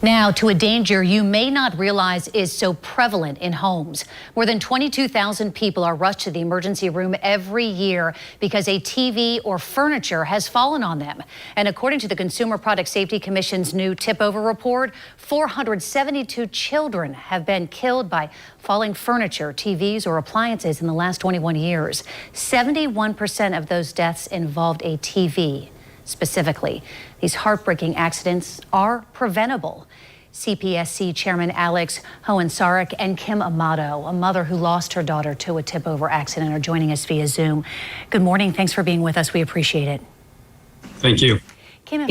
Now to a danger you may not realize is so prevalent in homes. More than 22,000 people are rushed to the emergency room every year because a TV or furniture has fallen on them. And according to the Consumer Product Safety Commission's new tip-over report, 472 children have been killed by falling furniture, TVs, or appliances in the last 21 years. 71% of those deaths involved a TV. Specifically, these heartbreaking accidents are preventable. CPSC Chairman Alex Hohensarik and Kim Amato, a mother who lost her daughter to a tip-over accident, are joining us via Zoom. Good morning. Thanks for being with us. We appreciate it. Thank you. Kim,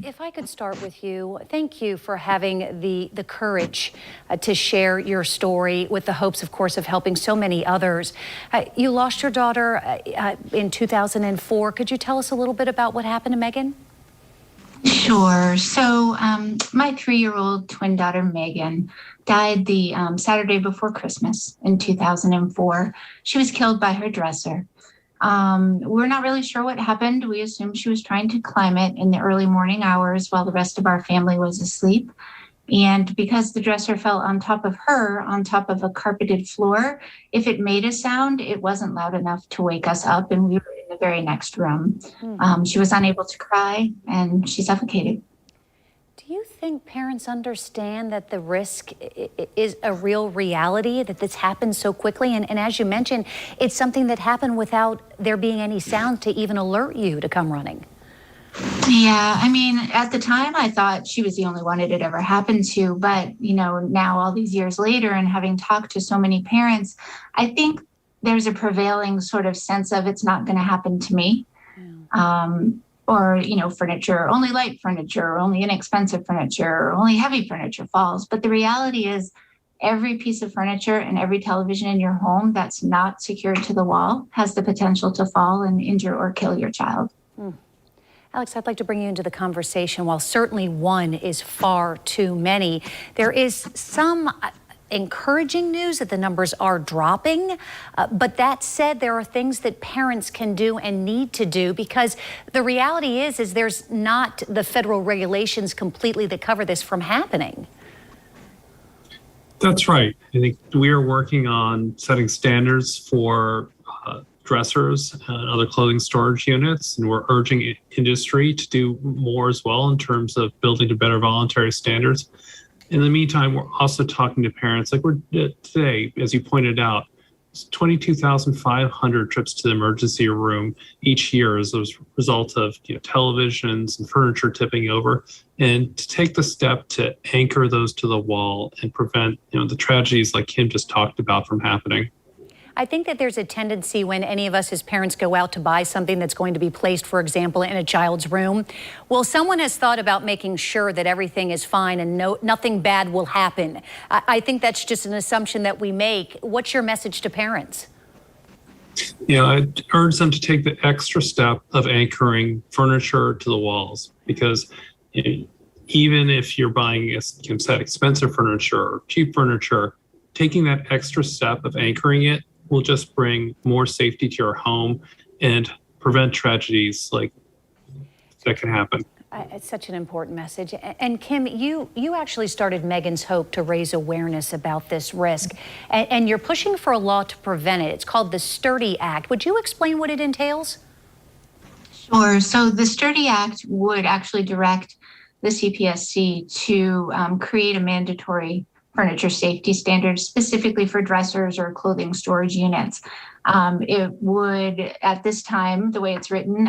if I could start with you, thank you for having the courage to share your story with the hopes, of course, of helping so many others. You lost your daughter in 2004. Could you tell us a little bit about what happened to Megan? Sure. So my 3-year-old twin daughter, Megan, died the Saturday before Christmas in 2004. She was killed by her dresser. We're not really sure what happened. We assumed she was trying to climb it in the early morning hours while the rest of our family was asleep. And because the dresser fell on top of her, on top of a carpeted floor, if it made a sound, it wasn't loud enough to wake us up, and we were in the very next room. She was unable to cry, and she suffocated. Do you think parents understand that the risk is a real reality, that this happens so quickly? And as you mentioned, it's something that happened without there being any sound to even alert you to come running. Yeah, I mean, at the time, I thought she was the only one it had ever happened to. But, you know, now all these years later and having talked to so many parents, I think there's a prevailing sort of sense of it's not going to happen to me. Yeah. Or, you know, furniture, only light furniture, or only inexpensive furniture, or only heavy furniture falls. But the reality is every piece of furniture and every television in your home that's not secured to the wall has the potential to fall and injure or kill your child. Alex, I'd like to bring you into the conversation. While certainly one is far too many, there is some encouraging news that the numbers are dropping. But that said, there are things that parents can do and need to do, because the reality is there's not the federal regulations completely that cover this from happening. That's right. I think we are working on setting standards for dressers and other clothing storage units, and we're urging industry to do more as well in terms of building to better voluntary standards. In the meantime, we're also talking to parents, like we're today, as you pointed out, 22,500 trips to the emergency room each year as a result of televisions and furniture tipping over, and to take the step to anchor those to the wall and prevent the tragedies like Kim just talked about from happening. I think that there's a tendency when any of us as parents go out to buy something that's going to be placed, for example, in a child's room, well, someone has thought about making sure that everything is fine and nothing bad will happen. I think that's just an assumption that we make. What's your message to parents? Yeah, I urge them to take the extra step of anchoring furniture to the walls, because even if you're buying, as Kim said, expensive furniture or cheap furniture, taking that extra step of anchoring it will just bring more safety to your home and prevent tragedies like that can happen. It's such an important message. And Kim, you actually started Megan's Hope to raise awareness about this risk, and you're pushing for a law to prevent it. It's called the Sturdy Act. Would you explain what it entails? Sure. So the Sturdy Act would actually direct the CPSC to create a mandatory furniture safety standards specifically for dressers or clothing storage units. It would, at this time, the way it's written,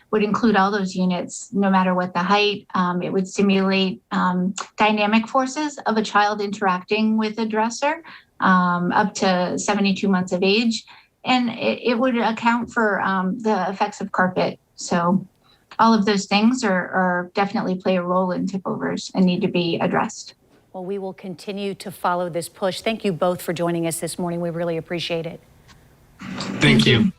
would include all those units, no matter what the height. It would simulate dynamic forces of a child interacting with a dresser up to 72 months of age. And it would account for the effects of carpet. So all of those things are definitely play a role in tip-overs and need to be addressed. Well, we will continue to follow this push. Thank you both for joining us this morning. We really appreciate it. Thank you.